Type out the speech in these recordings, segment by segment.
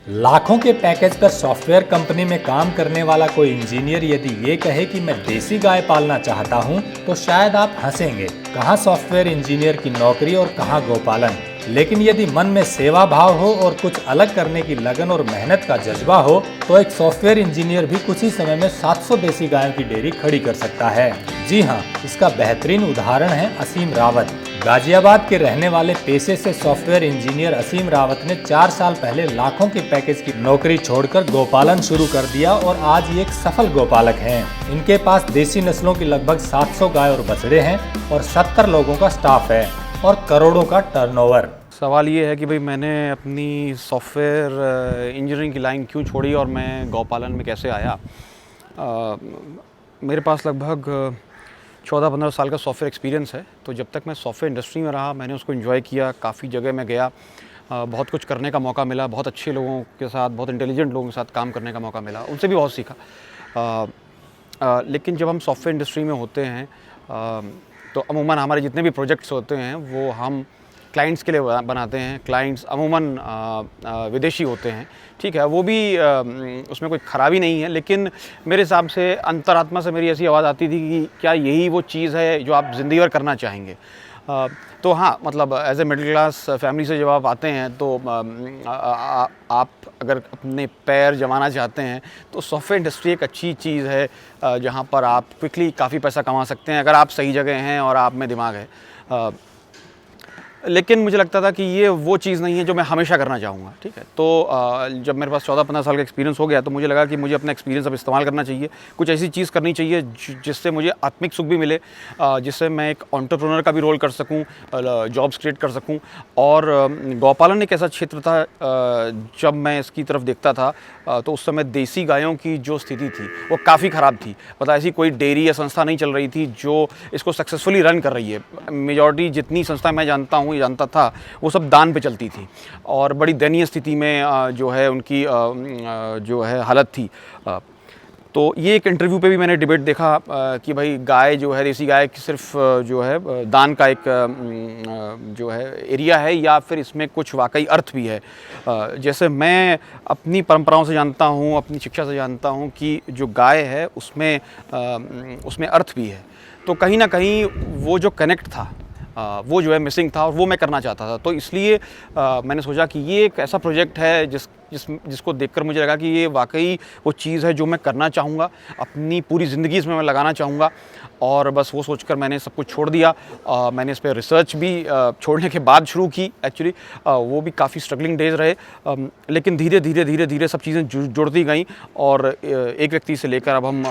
लाखों के पैकेज पर सॉफ्टवेयर कंपनी में काम करने वाला कोई इंजीनियर यदि ये कहे कि मैं देसी गाय पालना चाहता हूँ तो शायद आप हंसेंगे। कहाँ सॉफ्टवेयर इंजीनियर की नौकरी और कहाँ गोपालन। लेकिन यदि मन में सेवा भाव हो और कुछ अलग करने की लगन और मेहनत का जज्बा हो तो एक सॉफ्टवेयर इंजीनियर भी कुछ ही समय में 700 देसी गायों की डेयरी खड़ी कर सकता है। जी हाँ, इसका बेहतरीन उदाहरण है असीम रावत। गाजियाबाद के रहने वाले पेशे से सॉफ्टवेयर इंजीनियर असीम रावत ने 4 साल पहले लाखों के पैकेज की नौकरी छोड़कर गोपालन शुरू कर दिया और आज ये एक सफल गोपालक हैं। इनके पास देसी नस्लों की लगभग 700 गाय और बछड़े हैं और 70 लोगों का स्टाफ है और करोड़ों का टर्नओवर। सवाल ये है कि भाई मैंने अपनी सॉफ्टवेयर इंजीनियरिंग की लाइन क्यों छोड़ी और मैं गौपालन में कैसे आया। मेरे पास लगभग 14-15 साल का सॉफ्टवेयर एक्सपीरियंस है। तो जब तक मैं सॉफ्टवेयर इंडस्ट्री में रहा मैंने उसको एंजॉय किया, काफ़ी जगह मैं गया, बहुत कुछ करने का मौका मिला, बहुत अच्छे लोगों के साथ, बहुत इंटेलिजेंट लोगों के साथ काम करने का मौका मिला, उनसे भी बहुत सीखा। लेकिन जब हम सॉफ्टवेयर इंडस्ट्री में होते हैं तो अमूमन हमारे जितने भी प्रोजेक्ट्स होते हैं वो हम क्लाइंट्स के लिए बनाते हैं। क्लाइंट्स अमूमन विदेशी होते हैं, ठीक है, वो भी उसमें कोई ख़राबी नहीं है। लेकिन मेरे हिसाब से अंतरात्मा से मेरी ऐसी आवाज़ आती थी कि क्या यही वो चीज़ है जो आप ज़िंदगी भर करना चाहेंगे। तो हाँ, मतलब as a middle class family से जब आप आते हैं तो आप अगर अपने पैर जमाना चाहते हैं तो सॉफ्टवेयर इंडस्ट्री एक अच्छी चीज़ है जहाँ पर आप क्विकली काफ़ी पैसा कमा सकते हैं अगर आप सही जगह हैं और आप में दिमाग है। लेकिन मुझे लगता था कि ये वो चीज़ नहीं है जो मैं हमेशा करना चाहूँगा, ठीक है। तो जब मेरे पास 14-15 साल का एक्सपीरियंस हो गया तो मुझे लगा कि मुझे अपना एक्सपीरियंस अब इस्तेमाल करना चाहिए, कुछ ऐसी चीज़ करनी चाहिए जिससे मुझे आत्मिक सुख भी मिले, जिससे मैं एक एंटरप्रेन्योर का भी रोल कर सकूँ, जॉब्स क्रिएट कर सकूँ। और गौपालन एक ऐसा क्षेत्र था जब मैं इसकी तरफ देखता था तो उस समय देसी गायों की जो स्थिति थी वो काफ़ी ख़राब थी। मतलब ऐसी कोई डेयरी या संस्था नहीं चल रही थी जो इसको सक्सेसफुली रन कर रही है। मेजॉरिटी जितनी संस्था मैं जानता था वो सब दान पे चलती थी और बड़ी दयनीय स्थिति में जो है उनकी जो है हालत थी। तो ये एक इंटरव्यू पे भी मैंने डिबेट देखा कि भाई गाय जो है, देसी गाय सिर्फ जो है दान का एक जो है एरिया है या फिर इसमें कुछ वाकई अर्थ भी है। जैसे मैं अपनी परंपराओं से जानता हूँ, अपनी शिक्षा से जानता हूँ कि जो गाय है उसमें अर्थ भी है। तो कहीं ना कहीं वो जो कनेक्ट था वो जो है मिसिंग था और वो मैं करना चाहता था। तो इसलिए मैंने सोचा कि ये एक ऐसा प्रोजेक्ट है जिसको देखकर मुझे लगा कि ये वाकई वो चीज़ है जो मैं करना चाहूँगा, अपनी पूरी ज़िंदगी इसमें मैं लगाना चाहूँगा। और बस वो सोचकर मैंने सब कुछ छोड़ दिया। मैंने इस पर रिसर्च भी छोड़ने के बाद शुरू की। एक्चुअली वो भी काफ़ी स्ट्रगलिंग डेज रहे, लेकिन धीरे धीरे सब चीज़ें जुड़ती गईं और एक व्यक्ति से लेकर अब हम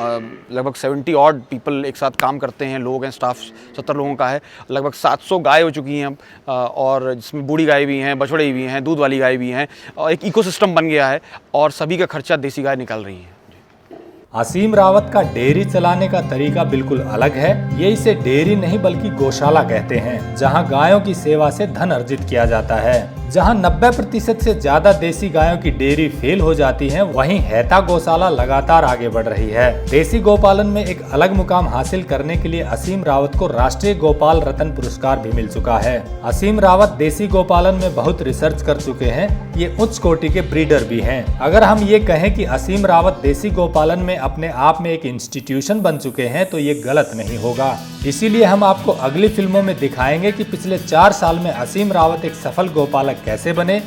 लगभग 70 ऑड पीपल एक साथ काम करते हैं। लोग हैं, स्टाफ 70 लोगों का है, लगभग 700 गाय हो चुकी हैं और जिसमें बूढ़ी गाय भी हैं, बछड़े भी हैं, दूध वाली गाय भी हैं और एक इकोसिस्टम बन गया है और सभी का खर्चा देसी गाय निकाल रही है। असीम रावत का डेयरी चलाने का तरीका बिल्कुल अलग है। ये इसे डेयरी नहीं बल्कि गौशाला कहते हैं, जहां गायों की सेवा से धन अर्जित किया जाता है। जहां 90% से ज्यादा देसी गायों की डेयरी फेल हो जाती है, वहीं हैता गौशाला लगातार आगे बढ़ रही है। देसी गोपालन में एक अलग मुकाम हासिल करने के लिए असीम रावत को राष्ट्रीय गोपाल रत्न पुरस्कार भी मिल चुका है। असीम रावत देसी गोपालन में बहुत रिसर्च कर चुके हैं। ये उच्च कोटि के ब्रीडर भी हैं। अगर हम ये कहें कि असीम रावत देसी गोपालन में अपने आप में एक इंस्टीट्यूशन बन चुके हैं तो ये गलत नहीं होगा। इसीलिए हम आपको अगली फिल्मों में दिखाएंगे कि पिछले 4 साल में असीम रावत एक सफल गोपालक कैसे बने,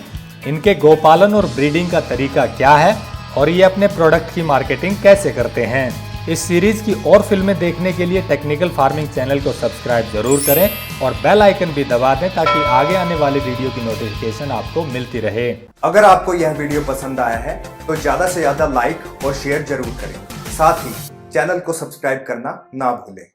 इनके गोपालन और ब्रीडिंग का तरीका क्या है और ये अपने प्रोडक्ट की मार्केटिंग कैसे करते हैं। इस सीरीज की और फिल्में देखने के लिए टेक्निकल फार्मिंग चैनल को सब्सक्राइब जरूर करें और बेल आइकन भी दबा दें ताकि आगे आने वाली वीडियो की नोटिफिकेशन आपको मिलती रहे। अगर आपको यह वीडियो पसंद आया है तो ज्यादा से ज्यादा लाइक और शेयर जरूर करें। साथ ही चैनल को सब्सक्राइब करना ना भूलें।